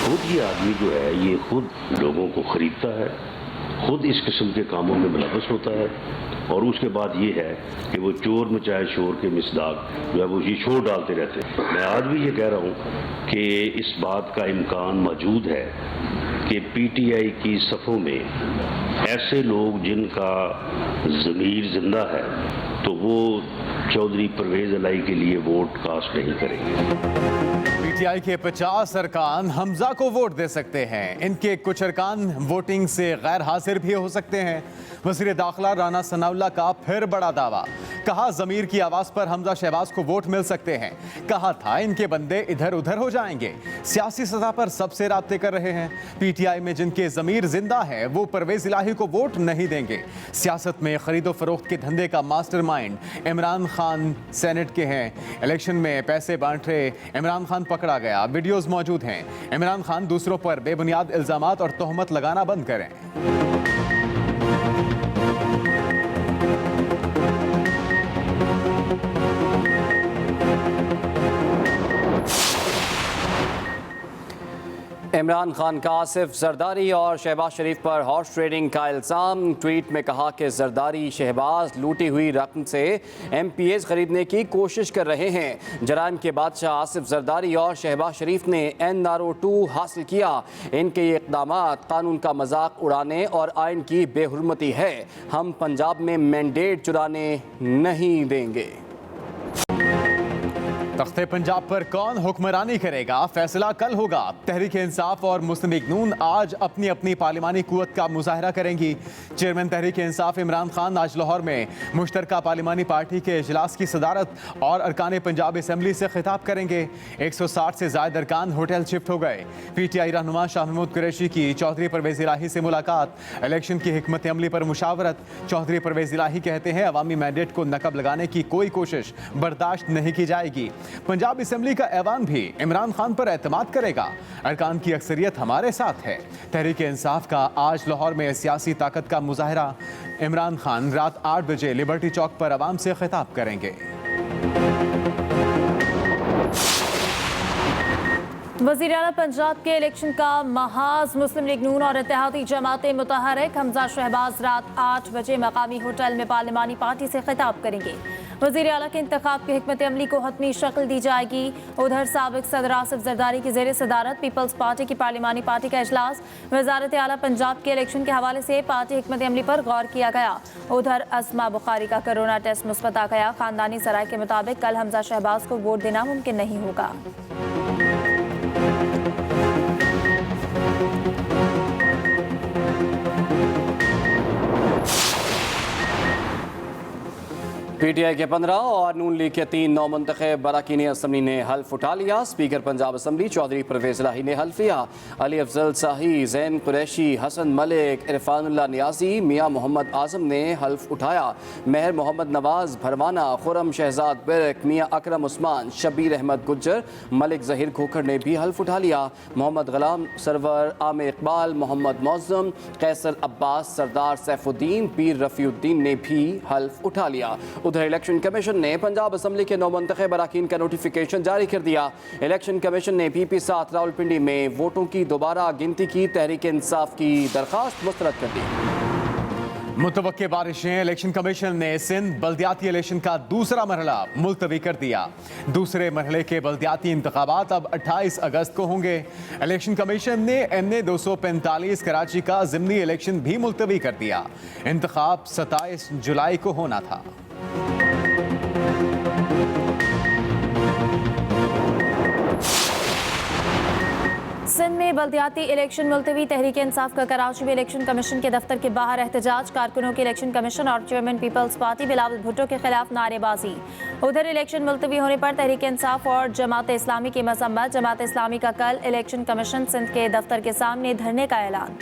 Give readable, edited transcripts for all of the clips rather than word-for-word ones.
खुद ये आदमी जो है ये खुद लोगों को खरीदता है, खुद इस किस्म के कामों में मुलव्वस होता है, और उसके बाद ये है कि वो चोर मचाए शोर के मिसदाक जो है वो ये शोर डालते रहते हैं। मैं आज भी ये कह रहा हूँ कि इस बात का इम्कान मौजूद है कि पीटीआई की सफ़ों में ऐसे लोग जिनका ज़मीर जिंदा है तो वो चौधरी परवेज़ इलाही के लिए वोट कास्ट नहीं करेंगे। पीटीआई के 50 अरकान हमजा को वोट दे सकते हैं। इनके कुछ अरकान वोटिंग से गैर हाजिर भी हो सकते हैं। वज़ीर दाखिला राना सनाउल्लाह का फिर बड़ा दावा, कहा ज़मीर की आवाज़ पर हमजा शहबाज को वोट मिल सकते हैं। कहा था इनके बंदे इधर उधर हो जाएंगे। सियासी सतह पर सबसे राब्ते कर रहे हैं। पीटीआई में जिनके ज़मीर जिंदा है वो परवेज़ इलाही को वोट नहीं देंगे। सियासत में खरीदो फरोख्त के धंधे का मास्टरमाइंड इमरान खान सेनेट के हैं। इलेक्शन में पैसे बांट रहे इमरान खान पकड़ा गया, वीडियोस मौजूद हैं। इमरान खान दूसरों पर बेबुनियाद इल्जामात और तोहमत लगाना बंद करें। इमरान खान का आसिफ जरदारी और शहबाज शरीफ पर हॉर्स ट्रेडिंग का इल्ज़ाम। ट्वीट में कहा कि जरदारी शहबाज लूटी हुई रकम से MPAs खरीदने की कोशिश कर रहे हैं। जराइम के बादशाह आसिफ जरदारी और शहबाज शरीफ ने NRO2 हासिल किया। इनके ये इक़दाम कानून का मजाक उड़ाने और आइन की बेहुरमती है। हम पंजाब में मैंडेट चुराने नहीं देंगे। तख्ते पंजाब पर कौन हुक्मरानी करेगा, फैसला कल होगा। तहरीक इंसाफ और मुस्लिम लीग नून आज अपनी अपनी पार्लिमानी कुव्वत का मुजाहरा करेंगी। चेयरमैन तहरीक इंसाफ इमरान खान आज लाहौर में मुश्तरका पार्लिमानी पार्टी के इजलास की सदारत और अरकान पंजाब असम्बली से खिताब करेंगे। 160 से ज़ायद अरकान होटल शिफ्ट हो गए। PTI रहनुमा शाह महमूद कुरैशी की चौधरी परवेज़ इलाही से मुलाकात, इलेक्शन की हिकमत अमली पर मुशावरत। चौधरी परवेज़ इलाही कहते हैं अवामी मैंडेट को नकब लगाने की कोई कोशिश बर्दाश्त नहीं की जाएगी। पंजाब असम्बली का ऐवान भी इमरान खान पर एतमाद करेगा। अरकान की अक्सरियत हमारे साथ है। तहरीक इंसाफ का आज लाहौर में सियासी ताकत का मुजाहरा। इमरान खान रात 8 बजे लिबर्टी चौक पर अवाम से खिताब करेंगे। वज़ीर आला पंजाब के इलेक्शन का महाज मुस्लिम लीग नून और इत्तेहादी जमात मुतहरिक। हमजा शहबाज रात 8 बजे मकामी होटल में पार्लिमानी पार्टी से खिताब करेंगे। वज़ीर आला के इंतखाब की हिकमत अमली को हतमी शक्ल दी जाएगी। उधर साबिक सदर आसिफ जरदारी की ज़ेर सदारत पीपल्स पार्टी की पार्लिमानी पार्टी का इजलास। वज़ारत आला पंजाब के इलेक्शन के हवाले से पार्टी हिकमत अमली पर गौर किया गया। उधर अस्मा बुखारी का कोरोना टेस्ट मुस्बत आ गया। खानदानी सराय के मुताबिक कल हमजा शहबाज को वोट देना मुमकिन नहीं होगा। PTI के 15 और नून लीग के 3 नौमुंतखब अरकान असम्बली ने हल्फ उठा लिया। स्पीकर पंजाब असम्बली चौधरी परवेज़ इलाही ने हल्फ लिया। अली अफजल शाही, जैन कुरैशी, हसन मलिक, इरफानुल्लाह नियाज़ी, मियाँ मोहम्मद आज़म ने हल्फ उठाया। मेहर मोहम्मद नवाज भरवाना, खुरम शहजाद बिरक, मियाँ अकरम उस्मान, शबीर अहमद गुज्जर, मलिक ज़हीर खोखर ने भी हल्फ उठा लिया। मोहम्मद गुलाम सरवर, आमिर इकबाल, मोहम्मद मौज़म, कैसर अब्बास, सरदार सैफुद्दीन, पीर रफ़ीउद्दीन ने भी हल्फ उठा लिया। उधर इलेक्शन कमीशन ने पंजाब असम्बली के नौमुंतखब अरकान का नोटिफिकेशन जारी कर दिया। इलेक्शन कमीशन ने PP 7 रावलपिंडी में वोटों की दोबारा गिनती की तहरीक इंसाफ की दरखास्त मुस्तरद कर दी। मुतवक्के बारिशें। इलेक्शन कमीशन ने सिंध बल्दियाती इलेक्शन का दूसरा मरहला मुलतवी कर दिया। दूसरे मरहले के बल्दियाती इंतखाबात अब 28 अगस्त को होंगे। इलेक्शन कमीशन ने NA 245 कराची का ज़िमनी इलेक्शन भी मुलतवी कर दिया। इंतखाब 27 जुलाई को होना था। सिंध में बल्दियाती इलेक्शन मुलतवी। तहरीक इंसाफ का कराची में इलेक्शन कमीशन के दफ्तर के बाहर एहतजाज। कारकुनों की इलेक्शन कमीशन और चेयरमैन पीपल्स पार्टी बिलावल भुट्टो के खिलाफ नारेबाजी। उधर इलेक्शन मुलतवी होने पर तहरीक इंसाफ और जमात इस्लामी की मजम्मत। जमात इस्लामी का कल इलेक्शन कमीशन सिंध के दफ्तर के सामने धरने का ऐलान।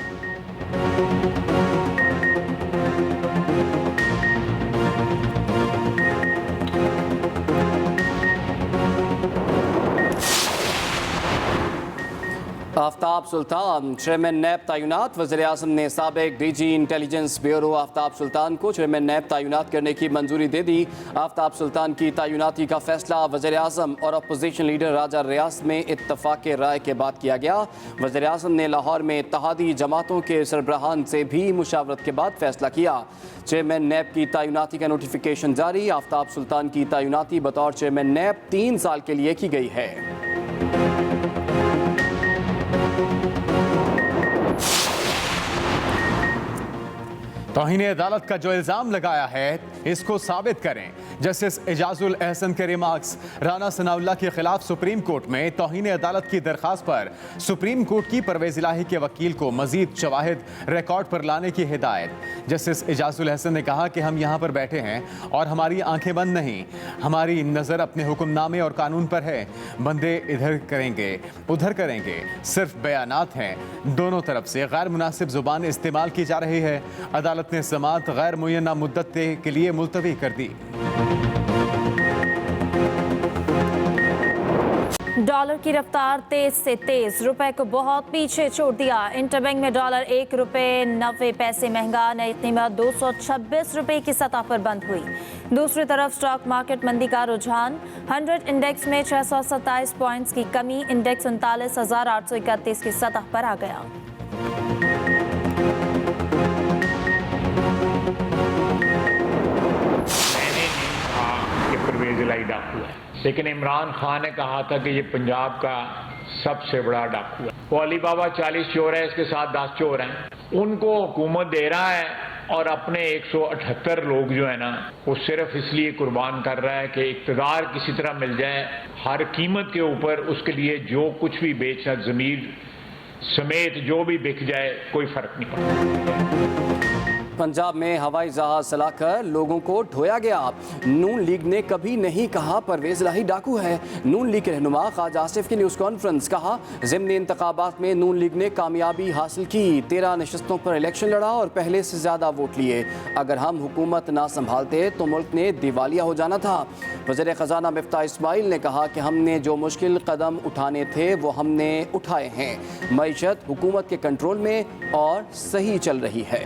आफ्ताब सुल्तान चेयरमैन नैब तैनात। वज़ीर-ए-आज़म ने साबिक डीजी इंटेलिजेंस ब्यूरो आफ्ताब सुल्तान को चेयरमैन नैब तैनात करने की मंजूरी दे दी। आफ्ताब सुल्तान की तैनाती का फैसला वज़ीर-ए-आज़म और अपोजिशन लीडर राजा रियाज में इत्तफाक राय के बाद किया गया। वज़ीर-ए-आज़म ने लाहौर में इत्तेहादी जमातों के सरबराहान से भी मुशावरत के बाद फैसला किया। चेयरमैन नैब की तैनाती का नोटिफिकेशन जारी। आफ्ताब सुल्तान की तैनाती बतौर चेयरमैन नैब 3 साल के लिए की गई है। तौहीन अदालत का जो इल्ज़ाम लगाया है इसको साबित करें। जस्टिस एजाजुल एहसन के रिमार्क्स। राना सनाउल्लाह के खिलाफ सुप्रीम कोर्ट में तौहीन अदालत की दरखास्त पर सुप्रीम कोर्ट की परवेज़ इलाही के वकील को मजीद शवाहिद रिकॉर्ड पर लाने की हिदायत। जस्टिस एजाजुल एहसन ने कहा कि हम यहाँ पर बैठे हैं और हमारी आंखें बंद नहीं, हमारी नज़र अपने हुक्मनामे और कानून पर है। बंदे इधर करेंगे उधर करेंगे, सिर्फ बयानात हैं। दोनों तरफ से गैर मुनासिब जुबान इस्तेमाल की जा रही है। अदालत ने समाअत गैर मुय्यना मुद्दत के लिए मुलतवी कर दी। डॉलर की रफ्तार तेज से तेज, रुपए को बहुत पीछे छोड़ दिया। इंटरबैंक में डॉलर 1 रुपए 90 पैसे महंगा, नई कीमत 226 रुपए की सतह पर बंद हुई। दूसरी तरफ स्टॉक मार्केट मंदी का रुझान। 100 इंडेक्स में 627 पॉइंट्स की कमी, इंडेक्स 39,831 की सतह पर आ गया। परवेज़ इलाही डाकू है, लेकिन इमरान खान ने कहा था कि ये पंजाब का सबसे बड़ा डाकू है। वो अली बाबा 40 चोर है, इसके साथ 10 चोर हैं। उनको हुकूमत दे रहा है और अपने 178 लोग जो है ना वो सिर्फ इसलिए कुर्बान कर रहा है कि इक़्तिदार किसी तरह मिल जाए। हर कीमत के ऊपर उसके लिए जो कुछ भी बेचना, ज़मीर समेत जो भी बिक जाए, कोई फर्क नहीं पड़ता। पंजाब में हवाई जहाज चलाकर लोगों को ढोया गया। नून लीग ने कभी नहीं कहा परवेज़ इलाही डाकू है। नून लीग के रहनुमा ख्वाजा आसिफ की न्यूज़ कॉन्फ्रेंस। कहा ज़िमनी इंतखाबात में नून लीग ने कामयाबी हासिल की, 13 नशस्तों पर इलेक्शन लड़ा और पहले से ज़्यादा वोट लिए। अगर हम हुकूमत ना संभालते तो मुल्क ने दिवालिया हो जाना था। वज़ीर ख़जाना मिफ्ताह इस्माइल ने कहा कि हमने जो मुश्किल कदम उठाने थे वो हमने उठाए हैं। मईशत हुकूमत के कंट्रोल में और सही चल रही है।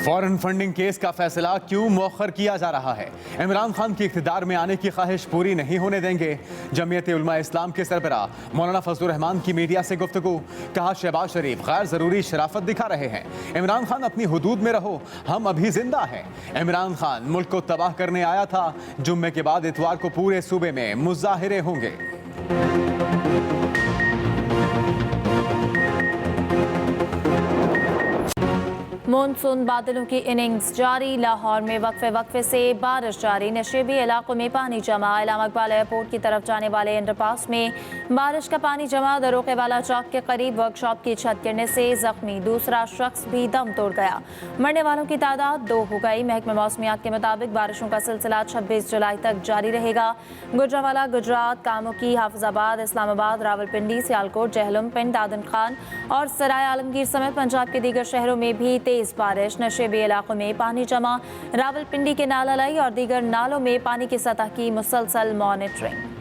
फॉरेन फंडिंग केस का फैसला क्यों मौखर किया जा रहा है? इमरान खान की इख्तिदार में आने की ख्वाहिश पूरी नहीं होने देंगे। जमीयत उलमा इस्लाम के सरबराह मौलाना फजलुर रहमान की मीडिया से गुफ्तगू। कहा शहबाज शरीफ गैर ज़रूरी शराफत दिखा रहे हैं। इमरान खान अपनी हुदूद में रहो, हम अभी जिंदा हैं। इमरान खान मुल्क को तबाह करने आया था। जुम्मे के बाद इतवार को पूरे सूबे में मुजाहिरे होंगे। मानसून बादलों की इनिंग्स जारी। लाहौर में वक्फे से बारिश जारी। नशेबी इलाकों में पानी जमा। इलामा इकबाल एयरपोर्ट की तरफ जाने वाले अंडरपास में बारिश का पानी जमा। दरोके वाला चौक के करीब वर्कशॉप की छत गिरने से जख्मी दूसरा शख्स भी दम तोड़ गया। मरने वालों की तादाद 2 हो गई। महकमा मौसमियात के मुताबिक बारिशों का सिलसिला 26 जुलाई तक जारी रहेगा। गुजरावाला, गुजरात, कामुकी, हाफिजाबाद, इस्लामाबाद, रावलपिंडी, सियालकोट, जहलम, पिंड, दादन खान और सराय आलमगीर समेत पंजाब के दीगर शहरों में भी तेज बारिश। नशेबी इलाकों में पानी जमा। रावलपिंडी के नाला लाई और दीगर नालों में पानी की सतह की मुसलसल मॉनिटरिंग।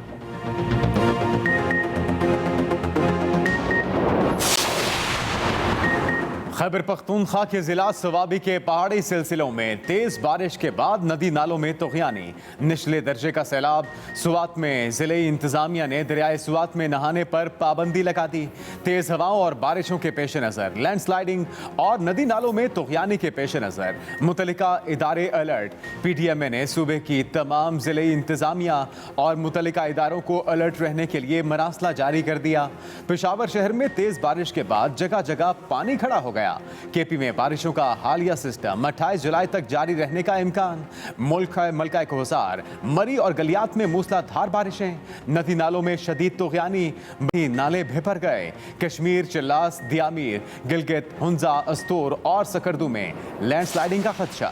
खैबर पख्तूनख्वा के जिला सवाबी के पहाड़ी सिलसिलों में तेज बारिश के बाद नदी नालों में तुग़यानी। निचले दर्जे का सैलाब। सुवात में ज़िले इंतज़ामिया ने दरियाए सुवात में नहाने पर पाबंदी लगा दी। तेज हवाओं और बारिशों के पेश नज़र लैंडस्लाइडिंग और नदी नालों में तुग़यानी के पेश नज़र मुतल्लिका इदारे अलर्ट। PTMA ने सूबे की तमाम ज़िले इंतज़ामिया और मुतल्लिका इदारों को अलर्ट रहने के लिए मरासला जारी कर दिया। पेशावर शहर में तेज बारिश के बाद जगह जगह पानी खड़ा हो गया। KP में बारिशों का हालिया सिस्टम 28 जुलाई तक जारी रहने का इम्कान। मलका कोहसार, मरी और गलियात में मूसलाधार बारिशें। नदी नालों में शदीद तुग़यानी, नाले भर गए। कश्मीर, चिल्लास, दियामीर, गिलगित, हुंजा, अस्तोर और सकरदू में लैंडस्लाइडिंग का खदशा।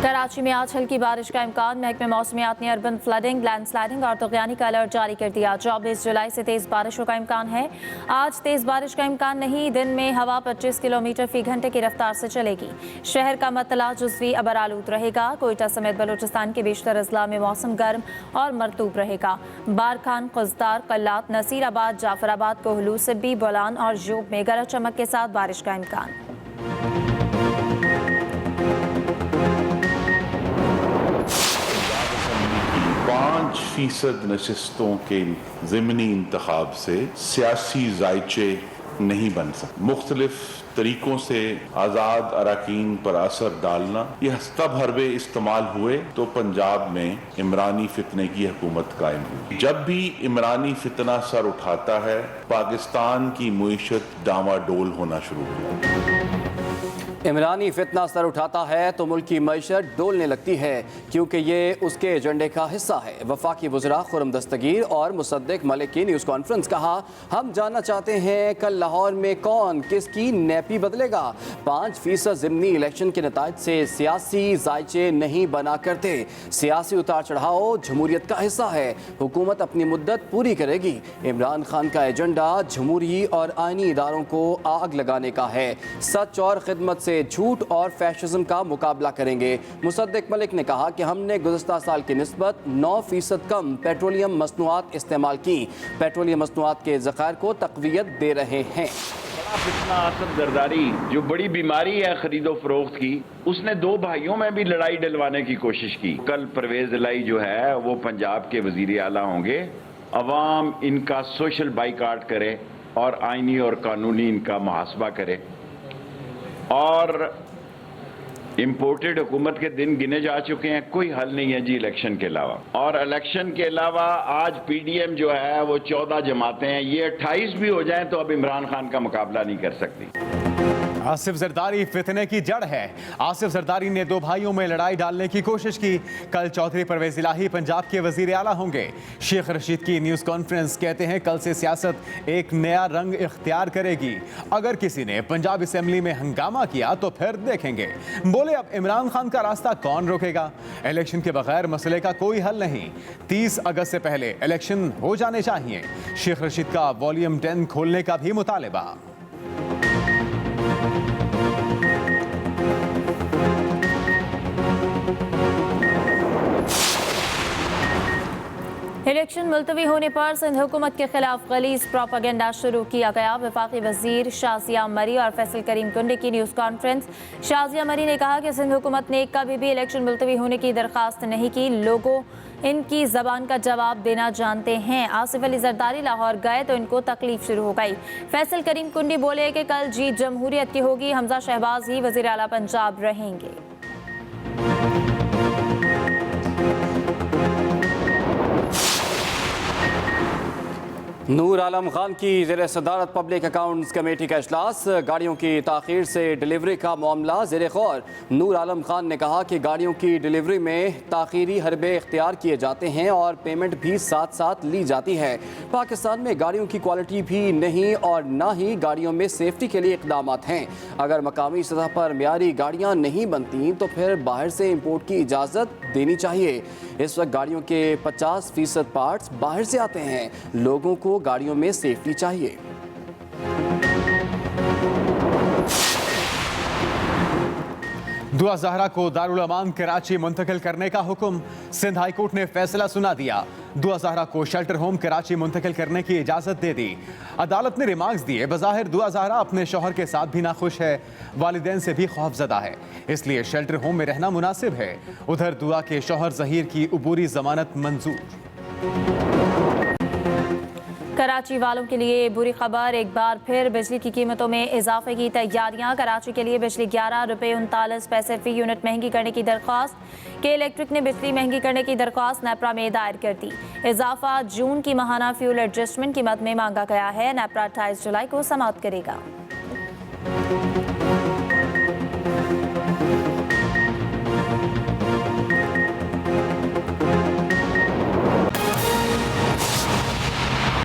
कराची में आज हल्की बारिश का इम्कान। महकमे मौसमियात ने अर्बन फ्लडिंग, लैंडस्लाइडिंग और तूफ़ानी का अलर्ट जारी कर दिया। 24 जुलाई से तेज़ बारिशों का इम्कान है। आज तेज़ बारिश का इम्कान नहीं। दिन में हवा 25 किलोमीटर फी घंटे की रफ्तार से चलेगी। शहर का मतला जुज़वी अबर आलूद रहेगा। कोयटा समेत बलूचिस्तान के बेशतर अजला में मौसम गर्म और मरतूब रहेगा। बारखान, खुजदार, कल्लात, नसीराबाद, जाफराबाद, कोहलू, सिब्बी, बोलान और जोब में गरज चमक के साथ बारिश का इम्कान। 5% नशिस्तों के ज़िमनी इंतखाब से सियासी जायचे नहीं बन सकते। मुख्तलिफ तरीकों से आज़ाद अरकान पर असर डालना, यह तब हरबे इस्तेमाल हुए तो पंजाब में इमरानी फितने की हुकूमत कायम हुई। जब भी इमरानी फितना सर उठाता है, पाकिस्तान की मुईशत डामाडोल होना शुरू होती है। इमरानी फितना सर उठाता है तो मुल्क की मईशत डोलने लगती है, क्योंकि ये उसके एजेंडे का हिस्सा है। वफाकी वज़रा खुर्रम दस्तगीर और मुसद्दिक मलिक की न्यूज़ कॉन्फ्रेंस। कहा, हम जानना चाहते हैं कल लाहौर में कौन किसकी नैपी बदलेगा। 5% ज़िमनी इलेक्शन के नताज से सियासी जायचे नहीं बना करते। सियासी उतार चढ़ाव जमहूरियत का हिस्सा है। हुकूमत अपनी मुद्दत पूरी करेगी। इमरान खान का एजेंडा जमहूरी और आइनी इदारों को आग लगाने का है। सच और खिदमत से झूठ और फैशिज्म का मुकाबला करेंगे। मुसद्दिक मलिक ने कहा कि हमने गुज़श्ता साल की निस्बत 9% कम पेट्रोलियम मसनूआत इस्तेमाल की। पेट्रोलियम मसनूआत के ज़खायर को तक़वियत दे रहे हैं। बड़ा फितना असद जरदारी, जो बड़ी बीमारी है खरीदो फरोख्त की, उसने दो भाइयों में भी लड़ाई डलवाने की कोशिश की। कल परवेज इलाही जो है वो पंजाब के वजीर आला होंगे। अवाम इनका सोशल बाइकाट करे और आइनी और कानूनी इनका मुहासबा करे। और इम्पोर्टेड हुकूमत के दिन गिने जा चुके हैं। कोई हल नहीं है जी इलेक्शन के अलावा। और इलेक्शन के अलावा आज पीडीएम जो है वो 14 जमातें हैं। ये 28 भी हो जाएं तो अब इमरान खान का मुकाबला नहीं कर सकती। आसिफ जरदारी फितने की जड़ है। आसिफ जरदारी ने दो भाइयों में लड़ाई डालने की कोशिश की। कल चौधरी परवेज इलाही पंजाब के वजीर आला होंगे। शेख रशीद की न्यूज़ कॉन्फ्रेंस। कहते हैं कल से सियासत एक नया रंग इख्तियार करेगी। अगर किसी ने पंजाब असेंबली में हंगामा किया तो फिर देखेंगे। बोले, अब इमरान खान का रास्ता कौन रोकेगा। इलेक्शन के बगैर मसले का कोई हल नहीं। 30 अगस्त से पहले इलेक्शन हो जाने चाहिए। शेख रशीद का वॉल्यूम 10 खोलने का भी मुतालबा। इलेक्शन मुलतवी होने पर सिंध हुकूमत के खिलाफ गलीज प्रोपेगेंडा शुरू किया गया। वफाकी वजीर शाजिया मरी और फैसल करीम कुंडी की न्यूज़ कॉन्फ्रेंस। शाजिया मरी ने कहा कि सिंध हुकूमत ने कभी भी इलेक्शन मुलतवी होने की दरख्वास्त नहीं की। लोगों इनकी जबान का जवाब देना जानते हैं। आसिफ अली जरदारी लाहौर गए तो इनको तकलीफ शुरू हो गई। फैसल करीम कुंडी बोले कि कल जीत जमहूरियत की होगी। हमजा शहबाज ही वजीर आला पंजाब रहेंगे। नूर आलम खान की ज़ेर सदारत पब्लिक अकाउंट्स कमेटी का इजलास। गाड़ियों की ताख़ीर से डिलीवरी का मामला ज़ेर गौर। नूर आलम खान ने कहा कि गाड़ियों की डिलीवरी में ताख़ीरी हरबे इख्तियार किए जाते हैं और पेमेंट भी साथ साथ ली जाती है। पाकिस्तान में गाड़ियों की क्वालिटी भी नहीं और ना ही गाड़ियों में सेफ्टी के लिए इक़दामात हैं। अगर मकामी सतह पर मियारी गाड़ियाँ नहीं बनती तो फिर बाहर से इम्पोर्ट की इजाज़त देनी चाहिए। इस वक्त गाड़ियों के 50% पार्ट्स बाहर से आते हैं। लोगों को गाड़ियों में सेफ्टी चाहिए। दुआ ज़हरा को दारुल अमान कराची मुंतकिल करने का हुक्म। सिंध हाई कोर्ट ने फैसला सुना दिया। दुआ ज़हरा को शेल्टर होम कराची मुंतकिल करने की इजाज़त दे दी। अदालत ने रिमार्क्स दिए। बज़ाहिर दुआ ज़हरा अपने शौहर के साथ भी नाखुश है, वालिदैन से भी खौफजदा है, इसलिए शेल्टर होम में रहना मुनासिब है। उधर दुआ के शौहर ज़हीर की उबूरी ज़मानत मंजूर। कराची वालों के लिए बुरी खबर। एक बार फिर बिजली की कीमतों में इजाफे की तैयारियां। कराची के लिए बिजली 11 रुपये 39 पैसे फी यूनिट महंगी करने की दरख्वास्त। के इलेक्ट्रिक ने बिजली महंगी करने की दरख्वास्त नेपरा में दायर कर दी। इजाफा जून की माहाना फ्यूल एडजस्टमेंट कीमत में मांगा गया है। नेपरा 28 जुलाई को समाप्त करेगा।